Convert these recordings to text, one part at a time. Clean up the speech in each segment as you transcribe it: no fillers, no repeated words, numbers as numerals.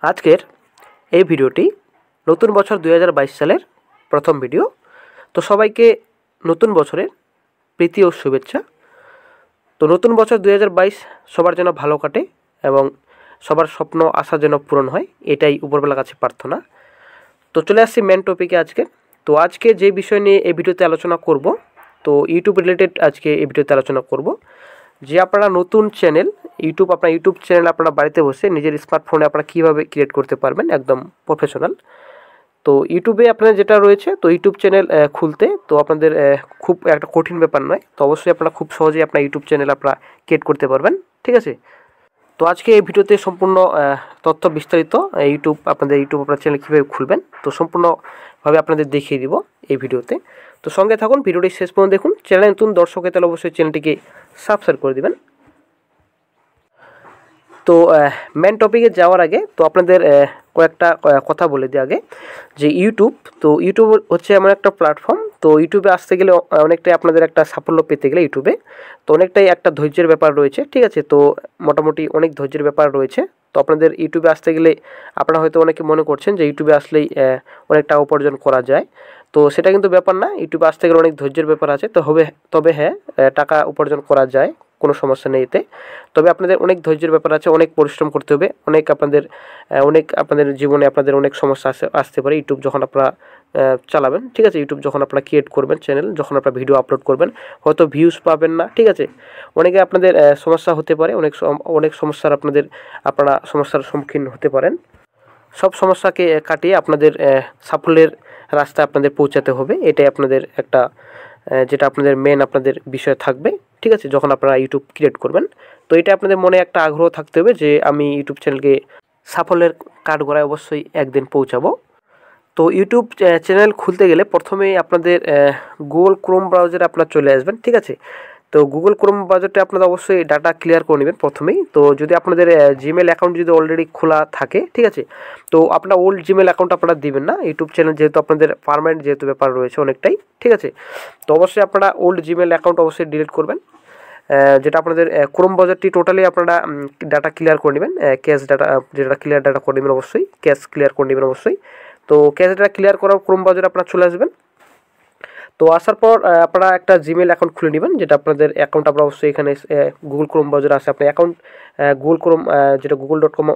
আজকের এই ভিডিওটি নতুন বছর 2022 সালের প্রথম ভিডিও। তো সবাইকে নতুন বছরের প্রীতি ও শুভেচ্ছা। তো নতুন বছর 2022 সবার জন্য ভালো কাটে এবং সবার স্বপ্ন আশা যেন পূরণ হয়, এটাই উপরবেলার কাছে প্রার্থনা। তো চলে আসছি মেন টপিকে আজকে। তো আজকে যে বিষয় নিয়ে এই ভিডিওতে আলোচনা করব, তো ইউটিউব রিলেটেড আজকে এই ভিডিওতে আলোচনা করব যে আপনারা নতুন চ্যানেল ইউটিউব চ্যানেল আপনারা বাড়িতে বসে নিজের স্মার্টফোনে আপনারা কীভাবে ক্রিয়েট করতে পারবেন একদম প্রফেশনাল। তো ইউটিউবে আপনার যেটা রয়েছে, তো ইউটিউব চ্যানেল খুলতে তো আপনাদের খুব একটা কঠিন ব্যাপার নয়। তো অবশ্যই আপনারা খুব সহজেই আপনার ইউটিউব চ্যানেল আপনারা ক্রিয়েট করতে পারবেন, ঠিক আছে। তো আজকে এই ভিডিওতে সম্পূর্ণ তথ্য বিস্তারিত ইউটিউব আপনার চ্যানেল কীভাবে খুলবেন তো সম্পূর্ণভাবে আপনাদের দেখিয়ে দিব এই ভিডিওতে। তো সঙ্গে থাকুন, ভিডিওটি শেষ পর্যন্ত দেখুন। চ্যানেল নতুন দর্শক তাহলে অবশ্যই চ্যানেলটিকে সাবস্ক্রাইব করে দেবেন। তো মেন টপিকে যাওয়ার আগে তো আপনাদের কয়েকটা কথা বলে দিই আগে, যে ইউটিউব হচ্ছে এমন একটা প্ল্যাটফর্ম। তো ইউটিউবে আসতে গেলে অনেকটাই আপনাদের একটা সাফল্য পেতে গেলে ইউটিউবে তো অনেকটাই একটা ধৈর্যের ব্যাপার রয়েছে, ঠিক আছে। তো মোটামুটি অনেক ধৈর্যের ব্যাপার রয়েছে। তো আপনাদের ইউটিউবে আসতে গেলে আপনারা হয়তো অনেকে মনে করছেন যে ইউটিউবে আসলেই অনেক টাকা উপার্জন করা যায়। তো সেটা কিন্তু ব্যাপার না। ইউটিউবে আসতে গেলে অনেক ধৈর্যের ব্যাপার আছে। তবে হ্যাঁ, টাকা উপার্জন করা যায়, কোনো সমস্যা নেই এতে। তবে আপনাদের অনেক ধৈর্যের ব্যাপার আছে, অনেক পরিশ্রম করতে হবে, অনেক আপনাদের জীবনে আপনাদের অনেক সমস্যা আসতে পারে ইউটিউব যখন আপনারা চালাবেন, ঠিক আছে। ইউটিউব যখন আপনারা ক্রিয়েট করবেন চ্যানেল, যখন আপনারা ভিডিও আপলোড করবেন, হয়তো ভিউজ পাবেন না, ঠিক আছে। অনেকে আপনাদের সমস্যা হতে পারে, অনেক আপনারা সমস্যার সম্মুখীন হতে পারেন। সব সমস্যাকে কাটিয়ে আপনাদের সাফল্যের রাস্তায় আপনাদের পৌঁছাতে হবে। এটাই আপনাদের একটা যেটা আপনাদের মেন আপনাদের বিষয় থাকবে, ঠিক আছে, যখন আপনারা ইউটিউব ক্রিয়েট করবেন। তো এটা আপনাদের মনে একটা আগ্রহ থাকতে হবে যে আমি ইউটিউব চ্যানেলকে সাফল্যের কাঠগড়ায় অবশ্যই একদিন পৌঁছাবো। তো ইউটিউব চ্যানেল খুলতে গেলে প্রথমেই আপনাদের গুগল ক্রোম ব্রাউজারে আপনারা চলে আসবেন, ঠিক আছে। তো গুগল ক্রোম ব্রাউজারটা আপনারা অবশ্যই ডাটা ক্লিয়ার করে নেবেন প্রথমেই। তো যদি আপনাদের জিমেল অ্যাকাউন্ট যদি অলরেডি খোলা থাকে, ঠিক আছে, তো আপনার ওল্ড জিমেল অ্যাকাউন্ট আপনারা দিবেন না। ইউটিউব চ্যানেল যেহেতু আপনাদের পার্মানেন্ট যেহেতু ব্যাপার রয়েছে অনেকটাই, ঠিক আছে। তো অবশ্যই আপনারা ওল্ড জিমেল অ্যাকাউন্ট অবশ্যই ডিলিট করবেন। যেটা আপনাদের ক্রোম ব্রাউজারটি টোটালি আপনারা ডাটা ক্লিয়ার করে নেবেন, যেটা ক্লিয়ার ডাটা করে নেবেন, অবশ্যই ক্যাশ ক্লিয়ার করে নেবেন অবশ্যই। তো ক্যাশ ডাটা ক্লিয়ার করার ক্রোম ব্রাউজারে আপনারা চলে আসবেন। তো আসার পর আপনারা একটা জিমেল অ্যাকাউন্ট খুলে নেবেন, যেটা আপনাদের অ্যাকাউন্ট আপনারা অবশ্যই এখানে গুগল ক্রোম ব্রাউজারে আসে আপনার অ্যাকাউন্ট গুগল ক্রোম যেটা google.com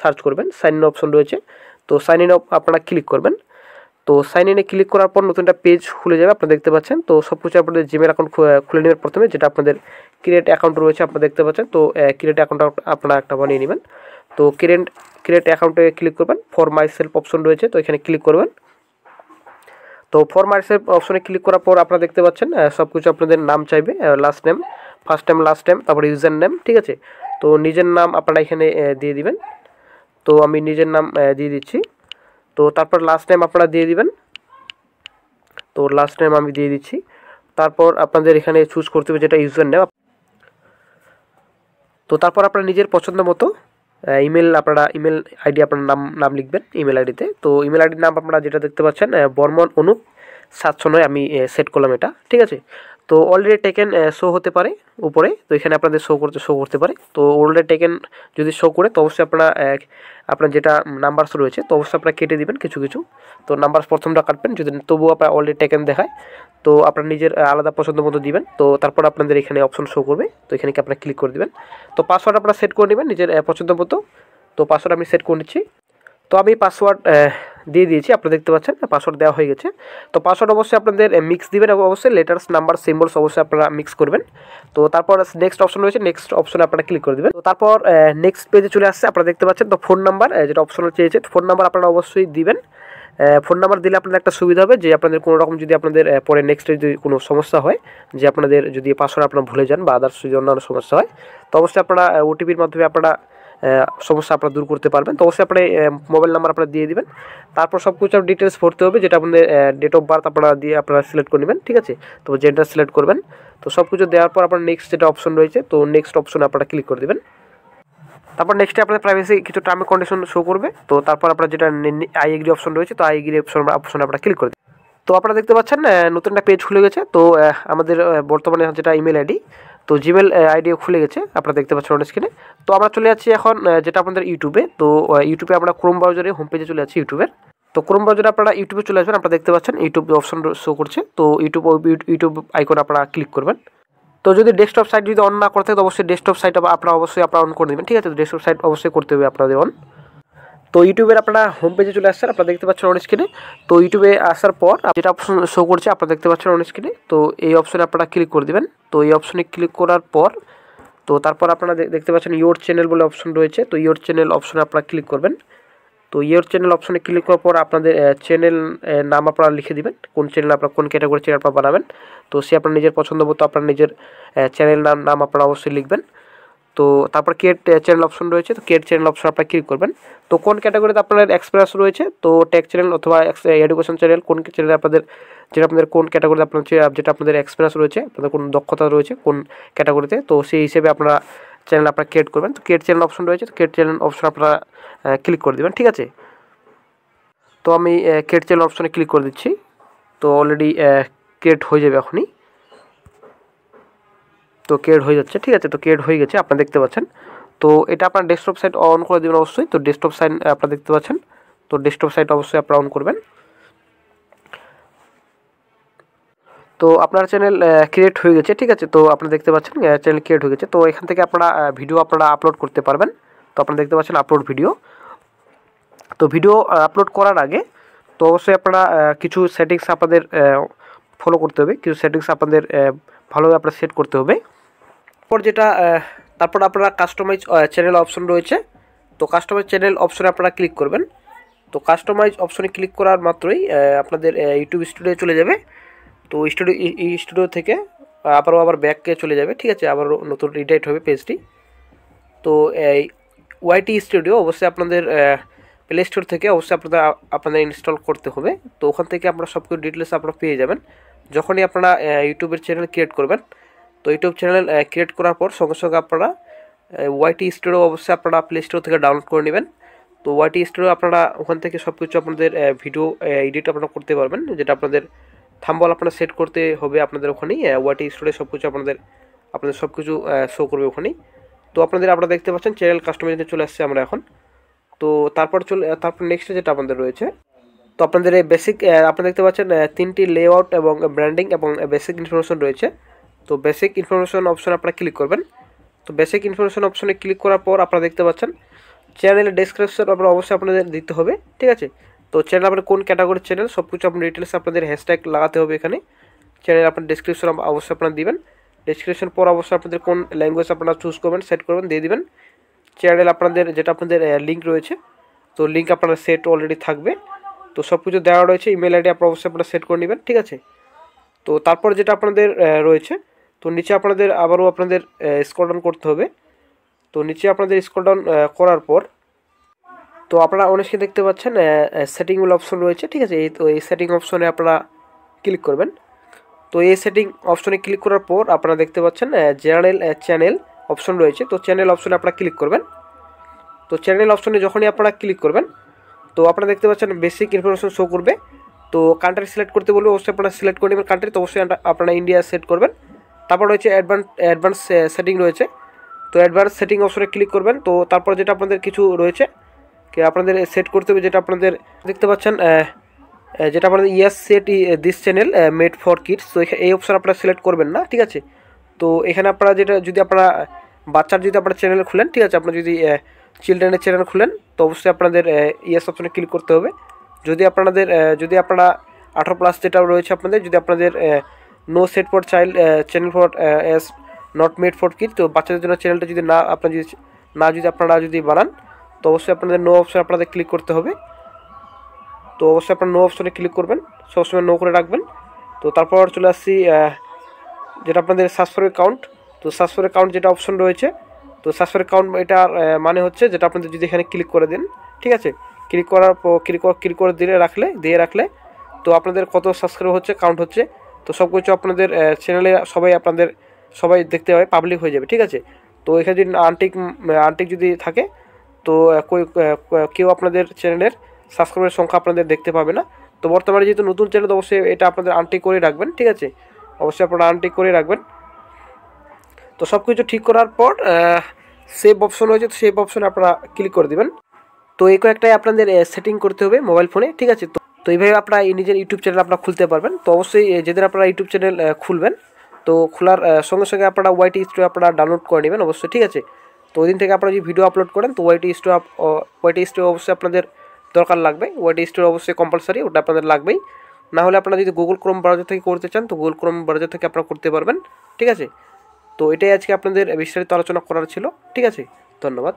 সার্চ করবেন, সাইন ইন অপশন রয়েছে। তো সাইন ইন আপনারা ক্লিক করবেন। তো সাইন ইনে ক্লিক করার পর নতুন একটা পেজ খুলে যাবে, আপনারা দেখতে পাচ্ছেন। তো সব কিছু আপনাদের জিমেল অ্যাকাউন্ট খুলে নেবেন প্রথমে, যেটা আপনাদের ক্রিয়েট অ্যাকাউন্ট রয়েছে আপনারা দেখতে পাচ্ছেন। তো ক্রিয়েট অ্যাকাউন্ট আপনারা একটা বানিয়ে নেবেন। তো ক্রিয়েট অ্যাকাউন্টে ক্লিক করবেন, ফর মাই সেলফ অপশন রয়েছে, তো এখানে ক্লিক করবেন। তো ফর মাই সেলফ অপশনে ক্লিক করার পর আপনারা দেখতে পাচ্ছেন সব কিছু আপনাদের নাম চাইবে, last name, first name, last name, তারপরে ইউজার নেম, ঠিক আছে। তো নিজের নাম আপনারা এখানে দিয়ে দিবেন। তো আমি নিজের নাম দিয়ে দিচ্ছি। তো তারপর লাস্ট নেম আপনারা দিয়ে দিবেন। তো লাস্ট নেম আমি দিয়ে দিচ্ছি। তারপর আপনাদের এখানে চুজ করতে হবে যেটা ইউজার নেম। তো তারপর আপনারা নিজের পছন্দ মতো ইমেল আইডি আপনার নাম লিখবেন ইমেল আইডিতে। তো ইমেল আইডির নাম আপনারা যেটা দেখতে পাচ্ছেন বর্মন অনুপ 709 আমি সেট করলাম এটা, ঠিক আছে। তো অলরেডি টেকেন শো হতে পারে উপরে, তো এখানে আপনাদের শো করতে পারে। তো অলরেডি টেকেন যদি শো করে তো অবশ্যই আপনার যেটা নাম্বারস রয়েছে তো অবশ্যই আপনারা কেটে দিবেন কিছু। তো নাম্বার প্রথমটা কাটবেন, যদি তবুও আপনার অলরেডি টেকেন দেখায় তো আপনার নিজের আলাদা পছন্দ মতো দিবেন। তো তারপর আপনাদের এখানে অপশন শো করবে, তো এখানে কি আপনারা ক্লিক করে দিবেন। তো পাসওয়ার্ড আপনারা সেট করে নেবেন নিজের পছন্দ মতো। তো পাসওয়ার্ড আমি সেট করে নিচ্ছি। তো আমি পাসওয়ার্ড দিয়ে দিয়েছি, আপনারা দেখতে পাচ্ছেন পাসওয়ার্ড দেওয়া হয়ে গেছে। তো পাসওয়ার্ড অবশ্যই আপনাদের মিক্স দিবেন এবং অবশ্যই লেটার্স, নাম্বার, সিম্বলস অবশ্যই আপনারা মিক্স করবেন। তো তারপর নেক্সট অপশন রয়েছে, নেক্সট অপশনে আপনারা ক্লিক করে দেবেন। তো তারপর নেক্সট পেজে চলে আসছে, আপনারা দেখতে পাচ্ছেন। তো ফোন নাম্বার যেটা অপশন চেয়েছে, ফোন নাম্বার আপনারা অবশ্যই দিবেন। ফোন নাম্বার দিলে আপনাদের একটা সুবিধা হবে যে আপনাদের কোনো রকম যদি আপনাদের পরে নেক্সটে যদি কোনো সমস্যা হয়, যে আপনাদের যদি পাসওয়ার্ড আপনারা ভুলে যান বা আদার্স যদি অন্যান্য সমস্যা হয়, তো অবশ্যই আপনারা ওটিপির মাধ্যমে আপনারা সমস্যা আপনারা দূর করতে পারবেন। তো অবশ্যই আপনার মোবাইল নাম্বার আপনারা দিয়ে দিবেন। তারপর সব কিছু ডিটেলস ভরতে হবে, যেটা আপনাদের ডেট অফ বার্থ আপনারা দিয়ে আপনারা সিলেক্ট করে নেবেন, ঠিক আছে। তো জেন্ডার সিলেক্ট করবেন। তো সব কিছু দেওয়ার পর আপনার নেক্সট যেটা অপশন রয়েছে, তো নেক্সট অপশনে আপনারা ক্লিক করে দেবেন। তারপর নেক্সটে আপনাদের প্রাইভেসি কিছু টার্ম এন্ড কন্ডিশন শো করবে। তো তারপর আপনার যেটা আই এগ্রি অপশন রয়েছে, তো আই এগ্রি অপশনে আপনারা ক্লিক করে দেবেন। তো আপনারা দেখতে পাচ্ছেন নতুন একটা পেজ খুলে গেছে। তো আমাদের বর্তমানে যেটা ইমেল আইডি, তো জিমেল আইডিও খুলে গেছে, আপনারা দেখতে পাচ্ছেন অন স্ক্রিনে। তো আমরা চলে যাচ্ছি এখন যেটা আপনাদের ইউটিউবে। তো ইউটিউবে আমরা ক্রোম ব্রাউজারে হোম পেজে চলে যাচ্ছি ইউটিউবের। তো ক্রোম ব্রাউজারে আপনারা ইউটিউবে চলে আসবেন, আপনারা দেখতে পাচ্ছেন ইউটিউব অপশন শো করছে। তো ইউটিউব আইকন আপনারা ক্লিক করবেন। তো যদি ডেস্কটপ সাইট যদি অন না করে থাকে তো অবশ্যই ডেস্কটপ সাইট আপনারা অবশ্যই অন করে দেবেন, ঠিক আছে। তো ডেস্কটপ সাইট অবশ্যই করতে হবে আপনাদের অন। তো ইউটিউবের আপনারা হোম পেজে চলে আসছেন, আপনারা দেখতে পাচ্ছেন অন স্ক্রিনে। তো ইউটিউবে আসার পর যেটা অপশন শো করছে আপনারা দেখতে পাচ্ছেন অন স্ক্রিনে। তো এই অপশনে আপনারা ক্লিক করে দেবেন। তো এই অপশনে ক্লিক করার পর তো তারপর আপনারা দেখতে পাচ্ছেন ইয়োর চ্যানেল বলে অপশন রয়েছে। তো ইয়োর চ্যানেল অপশনে আপনারা ক্লিক করবেন। তো ইয়োর চ্যানেল অপশনে ক্লিক করার পর আপনাদের চ্যানেল নাম আপনারা লিখে দিবেন, কোন চ্যানেল আপনারা কোন ক্যাটাগরি চ্যানেল আপনারা বানাবেন। তো সে আপনার নিজের পছন্দ মতো আপনার নিজের চ্যানেল নাম আপনারা অবশ্যই লিখবেন। তো তারপর ক্রিয়েট চ্যানেল অপশন রয়েছে। তো ক্রিয়েট চ্যানেল অপশন আপনারা ক্লিক করবেন। তো কোন ক্যাটাগরিতে আপনার এক্সপিরিয়েন্স রয়েছে, তো টেক চ্যানেল অথবা এডুকেশন চ্যানেল, কোন চ্যানেলে আপনাদের কোন ক্যাটাগরিতে আপনার যেটা আপনাদের এক্সপিরিয়েন্স রয়েছে, আপনাদের কোন দক্ষতা রয়েছে কোন ক্যাটাগরিতে, তো সেই হিসেবে আপনারা চ্যানেল আপনারা ক্রিয়েট করবেন। তো ক্রিয়েট চ্যানেল অপশন রয়েছে। তো ক্রিয়েট চ্যানেল অপশন আপনারা ক্লিক করে দেবেন, ঠিক আছে। তো আমি ক্রিয়েট চ্যানেল অপশনে ক্লিক করে দিচ্ছি। তো অলরেডি ক্রিয়েট হয়ে যাবে এখনই। তো ক্রিয়েট হয়ে যাচ্ছে, ঠিক আছে। তো ক্রিয়েট হয়ে গেছে আপনারা দেখতে পাচ্ছেন। তো এটা আপনার ডেস্কটপ সাইট অন করে দেবেন অবশ্যই। তো ডেস্কটপ সাইট আপনারা দেখতে পাচ্ছেন। তো ডেস্কটপ সাইট অবশ্যই আপনারা অন করবেন। তো আপনার চ্যানেল ক্রিয়েট হয়ে গেছে, ঠিক আছে। তো আপনারা দেখতে পাচ্ছেন চ্যানেল ক্রিয়েট হয়ে গেছে। তো এখান থেকে আপনারা ভিডিও আপনারা আপলোড করতে পারবেন। তো আপনারা দেখতে পাচ্ছেন আপলোড ভিডিও। তো ভিডিও আপলোড করার আগে তো অবশ্যই আপনারা কিছু সেটিংস আপনাদের ফলো করতে হবে, কিছু সেটিংস আপনাদের ভালোভাবে আপনারা সেট করতে হবে। তারপর আপনারা কাস্টমাইজ চ্যানেল অপশন রয়েছে। তো কাস্টমাইজ চ্যানেল অপশনে আপনারা ক্লিক করবেন। তো কাস্টমাইজ অপশনে ক্লিক করার মাত্রই আপনাদের ইউটিউব স্টুডিও চলে যাবে। তো স্টুডিও থেকে আবার ব্যাকে চলে যাবে, ঠিক আছে। আবার নতুন রিডাইট হবে পেজটি। তো এই ওয়াইটি স্টুডিও অবশ্যই আপনাদের প্লে স্টোর থেকে অবশ্যই আপনাদের ইনস্টল করতে হবে। তো ওখান থেকে আপনারা সব কিছু ডিটেলস আপনারা পেয়ে যাবেন যখনই আপনারা ইউটিউবের চ্যানেল ক্রিয়েট করবেন। তো ইউটিউব চ্যানেল ক্রিয়েট করার পর সঙ্গে সঙ্গে আপনারা ওয়াইটি স্টুডিও অবশ্যই আপনারা প্লে স্টোর থেকে ডাউনলোড করে নেবেন। তো ওয়াইটি স্টুডিও আপনারা ওখান থেকে সব কিছু আপনাদের ভিডিও এডিট আপনারা করতে পারবেন, যেটা আপনাদের থাম্বনেল আপনারা সেট করতে হবে আপনাদের ওখানেই। ওয়াইটি স্টুডিও সব কিছু আপনাদের সব কিছু শো করবে ওখানেই। তো আপনারা দেখতে পাচ্ছেন চ্যানেল কাস্টমাইজে চলে আসছে আমরা এখন। তো তারপর নেক্সটে যেটা আপনাদের রয়েছে, তো আপনাদের এই বেসিক আপনারা দেখতে পাচ্ছেন 3টি লেআউট এবং ব্র্যান্ডিং এবং বেসিক ইনফরমেশন রয়েছে। তো বেসিক ইনফরমেশন অপশনে আপনারা ক্লিক করবেন। তো বেসিক ইনফরমেশন অপশনে ক্লিক করার পর আপনারা দেখতে পাচ্ছেন চ্যানেলের ডেসক্রিপশন আপনারা অবশ্যই আপনাদের দিতে হবে, ঠিক আছে। তো চ্যানেল আপনার কোন ক্যাটাগরির চ্যানেল সব কিছু আপনার ডিটেলস আপনাদের হ্যাশট্যাগ লাগাতে হবে এখানে। চ্যানেল আপনার ডেসক্রিপশন অবশ্যই আপনারা দিবেন। ডেসক্রিপশন পর অবশ্যই আপনাদের কোন ল্যাঙ্গুয়েজ আপনারা চুজ করবেন, সেট করবেন, দিয়ে দিবেন। চ্যানেল যেটা আপনাদের লিঙ্ক রয়েছে, তো লিঙ্ক আপনারা সেট অলরেডি থাকবে। তো সব কিছু দেওয়া রয়েছে। ইমেল আইডি অবশ্যই আপনারা সেট করে নেবেন, ঠিক আছে। তো তারপর যেটা আপনাদের রয়েছে, তো নিচে আপনাদের আবারও আপনাদের স্ক্রল ডাউন করতে হবে। তো নিচে আপনাদের স্ক্রল ডাউন করার পর তো আপনারা অনেকে দেখতে পাচ্ছেন সেটিং বলে অপশন রয়েছে, ঠিক আছে। এই সেটিং অপশনে আপনারা ক্লিক করবেন। তো এই সেটিং অপশনে ক্লিক করার পর আপনারা দেখতে পাচ্ছেন জেনারেল চ্যানেল অপশন রয়েছে। তো চ্যানেল অপশনে আপনারা ক্লিক করবেন। তো চ্যানেল অপশনে যখনই আপনারা ক্লিক করবেন তো আপনারা দেখতে পাচ্ছেন বেসিক ইনফরমেশন শো করবে। তো কান্ট্রি সিলেক্ট করতে বলবে, অবশ্যই আপনারা সিলেক্ট করে নেবেন কান্ট্রি। তো অবশ্যই আপনারা ইন্ডিয়া সেট করবেন। তারপর রয়েছে অ্যাডভান্স সেটিং রয়েছে। তো অ্যাডভান্স সেটিং অপশনে ক্লিক করবেন। তো তারপর যেটা আপনাদের কিছু রয়েছে আপনাদের সেট করতে হবে, যেটা আপনাদের দেখতে পাচ্ছেন যেটা আপনাদের yes set this channel made for kids. তো এই অপশন আপনারা সিলেক্ট করবেন না, ঠিক আছে। তো এখানে আপনারা যদি আপনারা বাচ্চার যদি আপনারা চ্যানেল খুলেন, ঠিক আছে, আপনারা যদি চিলড্রেনের চ্যানেল খুলেন তো অবশ্যই আপনাদের ইয়েস অপশনে ক্লিক করতে হবে। যদি আপনারা 18+ যেটা রয়েছে আপনাদের, যদি আপনাদের no set for child channel for as not made for kid, তো বাচ্চাদের জন্য চ্যানেলটা যদি আপনারা যদি বানান তো অবশ্যই আপনাদের নো অপশন আপনাদের ক্লিক করতে হবে। তো অবশ্যই আপনারা নো অপশনে ক্লিক করবেন, সবসময় নো করে রাখবেন। তো তারপর চলে আসছি যেটা আপনাদের সার্চ ফর অ্যাকাউন্ট। তো সার্চ ফর অ্যাকাউন্ট যেটা অপশন রয়েছে, তো সার্চ ফর অ্যাকাউন্ট এটার মানে হচ্ছে যেটা আপনাদের যদি এখানে ক্লিক করে দেন, ঠিক আছে, ক্লিক করার পর ক্লিক করে দিয়ে রাখলে তো আপনাদের কত সাবস্ক্রাইব হচ্ছে কাউন্ট হচ্ছে। তো সব কিছু আপনাদের চ্যানেলে সবাই দেখতে পাবে, পাবলিক হয়ে যাবে, ঠিক আছে। তো এখানে যদি আনটিক যদি থাকে তো কেউ আপনাদের চ্যানেলের সাবস্ক্রাইবের সংখ্যা আপনাদের দেখতে পাবে না। তো বর্তমানে যেহেতু নতুন চ্যানেল অবশ্যই এটা আপনাদের আনটিক করে রাখবেন, ঠিক আছে, অবশ্যই আপনারা আনটিক করে রাখবেন। তো তো সব কিছু ঠিক করার পর সেভ অপশন হয়েছে, তো সেভ অপশনে আপনারা ক্লিক করে দেবেন। তো এই কয়েকটাই আপনাদের সেটিং করতে হবে মোবাইল ফোনে, ঠিক আছে। তো এইভাবে আপনারা নিজের ইউটিউব চ্যানেল আপনারা খুলতে পারবেন। তো অবশ্যই যেদিন আপনারা ইউটিউব চ্যানেল খুলবেন, তো খোলার সঙ্গে সঙ্গে আপনারা ওয়াইটি স্টুডিও আপনারা ডাউনলোড করে নেবেন অবশ্যই, ঠিক আছে। তো ওই দিন থেকে আপনারা যদি ভিডিও আপলোড করেন, তো ওয়াইটি স্টুডিও অবশ্যই আপনাদের দরকার লাগবে। ওয়াইটি স্টুডিও অবশ্যই কম্পালসারি, ওটা আপনাদের লাগবেই। না হলে আপনারা যদি গুগল ক্রোম ব্রাউজার থেকে করতে চান, তো গুগল ক্রোম ব্রাউজার থেকে আপনারা করতে পারবেন, ঠিক আছে। তো এটাই আজকে আপনাদের বিস্তারিত আলোচনা করার ছিল, ঠিক আছে। ধন্যবাদ।